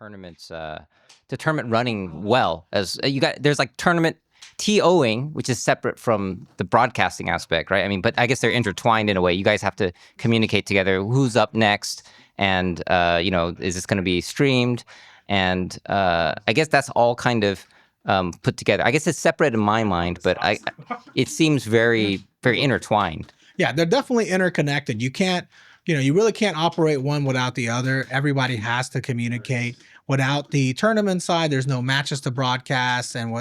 the tournament running well. As you got, there's like tournament TOing, which is separate from the broadcasting aspect, right? I mean, but I guess they're intertwined in a way. You guys have to communicate together. Who's up next, and is this going to be streamed? And I guess that's all kind of put together. I guess it's separate in my mind, but it seems very, very intertwined. Yeah, they're definitely interconnected. You can't, you really can't operate one without the other. Everybody has to communicate. Without the tournament side, there's no matches to broadcast and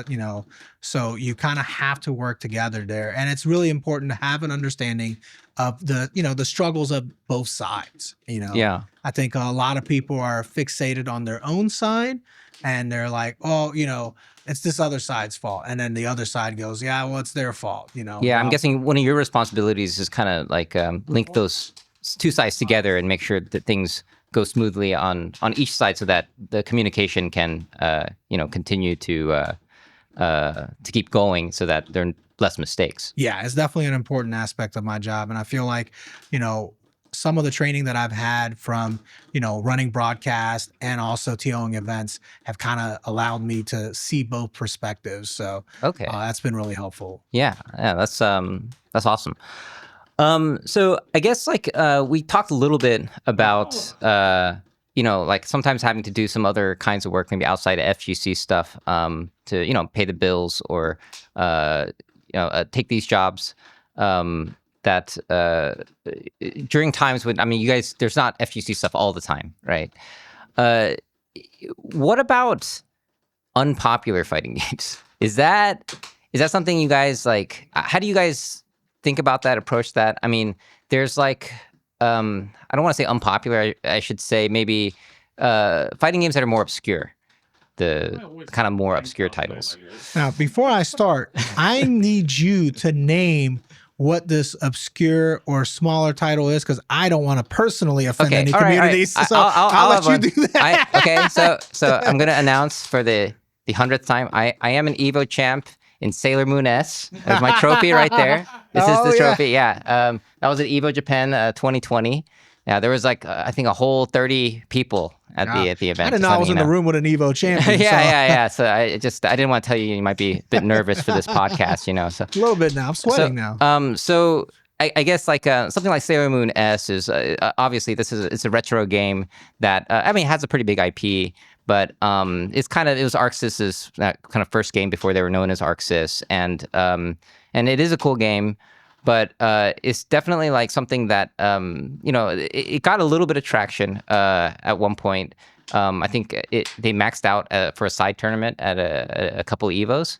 so you kind of have to work together there. And it's really important to have an understanding of the struggles of both sides. Yeah. I think a lot of people are fixated on their own side and they're like, oh, it's this other side's fault. And then the other side goes, yeah, well, it's their fault, Yeah, I'm guessing one of your responsibilities is kind of like link those two sides together and make sure that things go smoothly on each side so that the communication can, continue to keep going so that there are less mistakes. Yeah, it's definitely an important aspect of my job. And I feel like, some of the training that I've had from, running broadcast and also TOing events have kind of allowed me to see both perspectives. So okay, that's been really helpful. Yeah, that's awesome. So I guess we talked a little bit about like sometimes having to do some other kinds of work, maybe outside of FGC stuff, to pay the bills or take these jobs. That during times when, you guys, there's not FGC stuff all the time, right? What about unpopular fighting games? Is that something you guys like? How do you guys think about that, approach that? I mean, there's I don't want to say unpopular. I should say maybe fighting games that are more obscure. The kind of more obscure titles. Now, before I start, I need you to name what this obscure or smaller title is, because I don't want to personally offend any communities. Right. So I'll let you do that. So I'm going to announce for the 100th time, I am an Evo champ in Sailor Moon S. There's my trophy right there. This is the trophy. Yeah. That was at Evo Japan 2020. Yeah, there was I think a whole 30 people at the event. I didn't know I was in the room with an Evo champion. Yeah. So I didn't want to tell you. You might be a bit nervous for this podcast, So a little bit now. I'm sweating now. So I guess something like Sailor Moon S is obviously it's a retro game that it has a pretty big IP, but it was ArcSys's kind of first game before they were known as ArcSys, and it is a cool game. But it's definitely something that, it got a little bit of traction at one point. I think they maxed out for a side tournament at a couple of Evos.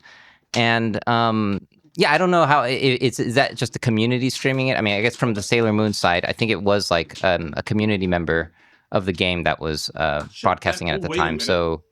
And I don't know how is that just the community streaming it? I guess from the Sailor Moon side, I think it was a community member of the game that was broadcasting it at the time. So,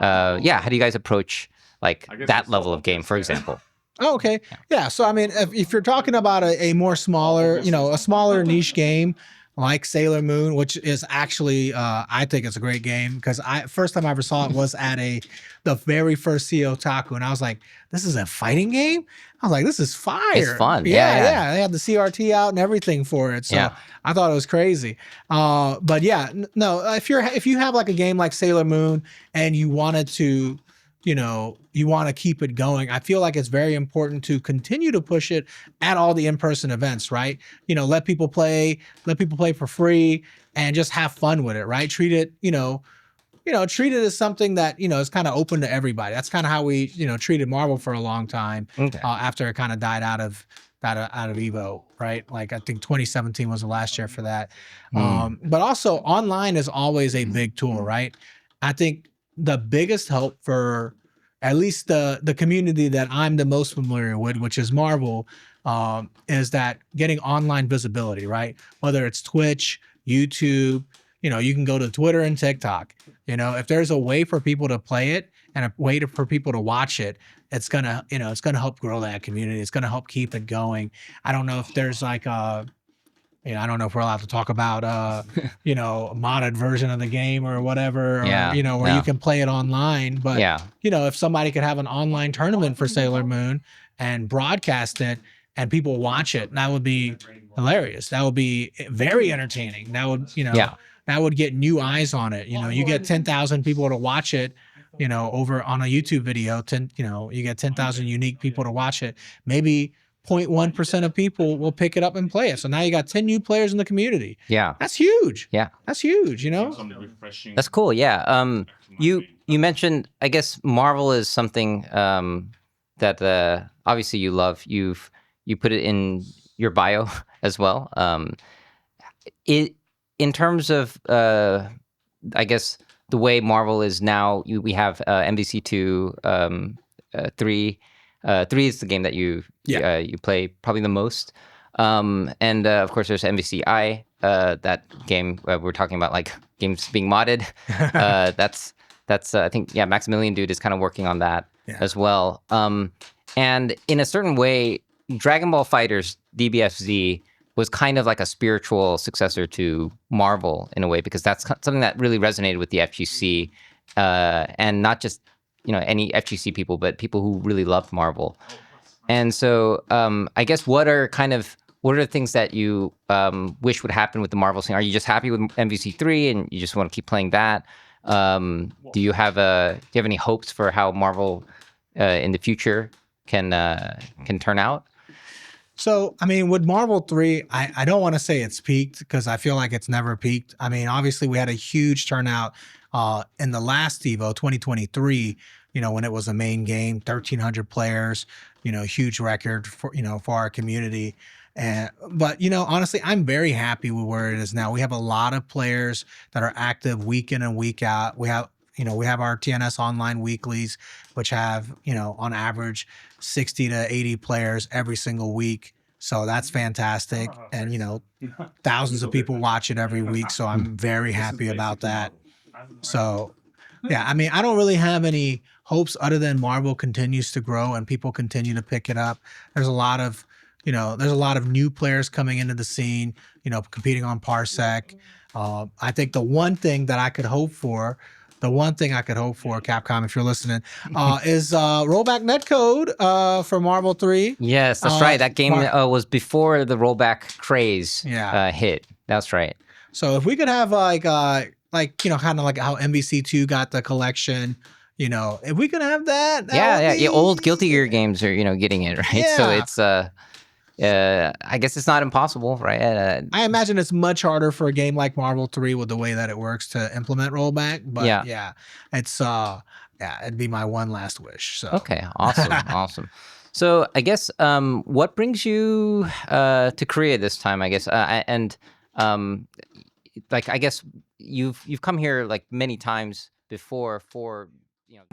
how do you guys approach that level of game, for example? Oh, okay. Yeah. So, if you're talking about a more smaller, a smaller niche game like Sailor Moon, which is actually, I think it's a great game, because first time I ever saw it was at the very first CO Taku, and I was like, this is a fighting game? I was like, this is fire. It's fun. Yeah. They had the CRT out and everything for it. So I thought it was crazy. But yeah, no, if you have a game like Sailor Moon and you wanted to, you want to keep it going, I feel like it's very important to continue to push it at all the in-person events, right? Let people play for free and just have fun with it, right? Treat it as something that, is kind of open to everybody. That's kind of how we, treated Marvel for a long time. Okay. After it kind of died out of Evo, right? I think 2017 was the last year for that. But also online is always a big tool, right? I think the biggest help for at least the community that I'm the most familiar with, which is Marvel, is that getting online visibility, right? Whether it's Twitch, YouTube, you can go to Twitter and TikTok. If there's a way for people to play it and a way for people to watch it, it's gonna help grow that community. It's gonna help keep it going. I don't know if there's I don't know if we're allowed to talk about, a modded version of the game or whatever, or, where you can play it online. But, if somebody could have an online tournament for Sailor Moon and broadcast it and people watch it, that would be hilarious. That would be very entertaining. That would, that would get new eyes on it. You get 10,000 people to watch it, over on a YouTube video. You get 10,000 unique people to watch it. Maybe 0.1% of people will pick it up and play it. So now you got 10 new players in the community. Yeah. That's huge. Yeah. That's huge, That's cool. Yeah. You mentioned, I guess Marvel is something that obviously you love. You put it in your bio as well. In terms of I guess the way Marvel is now, we have MVC2, 3. 3 is the game that you play probably the most. And of course, there's MVCI, that game we're talking about, like games being modded. That's I think, Maximilian Dude is kind of working on that as well. And in a certain way, Dragon Ball Fighters DBFZ was kind of like a spiritual successor to Marvel in a way, because that's something that really resonated with the FGC, and not just any FGC people, but people who really loved Marvel. And so I guess what are the things that you wish would happen with the Marvel scene? Are you just happy with MVC3 and you just want to keep playing that? Do you have any hopes for how Marvel in the future can turn out? So, I mean, with Marvel 3, I don't want to say it's peaked, because I feel like it's never peaked. I mean, obviously we had a huge turnout in the last Evo 2023, when it was a main game, 1,300 players, huge record for our community. But honestly, I'm very happy with where it is now. We have a lot of players that are active week in and week out. We have our TNS online weeklies, which have, on average 60 to 80 players every single week. So that's fantastic. And, thousands of people watch it every week. So I'm very happy about that. So, yeah, I mean, I don't really have any hopes other than Marvel continues to grow and people continue to pick it up. There's a lot of new players coming into the scene, competing on Parsec. I think the one thing I could hope for, Capcom, if you're listening, is rollback netcode for Marvel 3. Yes, that's right. That game was before the rollback craze hit. That's right. So if we could have kind of like how MVC2 got the collection, if we could have that. Old Guilty Gear games are getting it, right. Yeah. So it's I guess it's not impossible, right? I imagine it's much harder for a game like Marvel 3 with the way that it works to implement rollback. But it's it'd be my one last wish. So okay, awesome, awesome. So I guess what brings you to Korea this time? I guess I guess you've come here like many times before for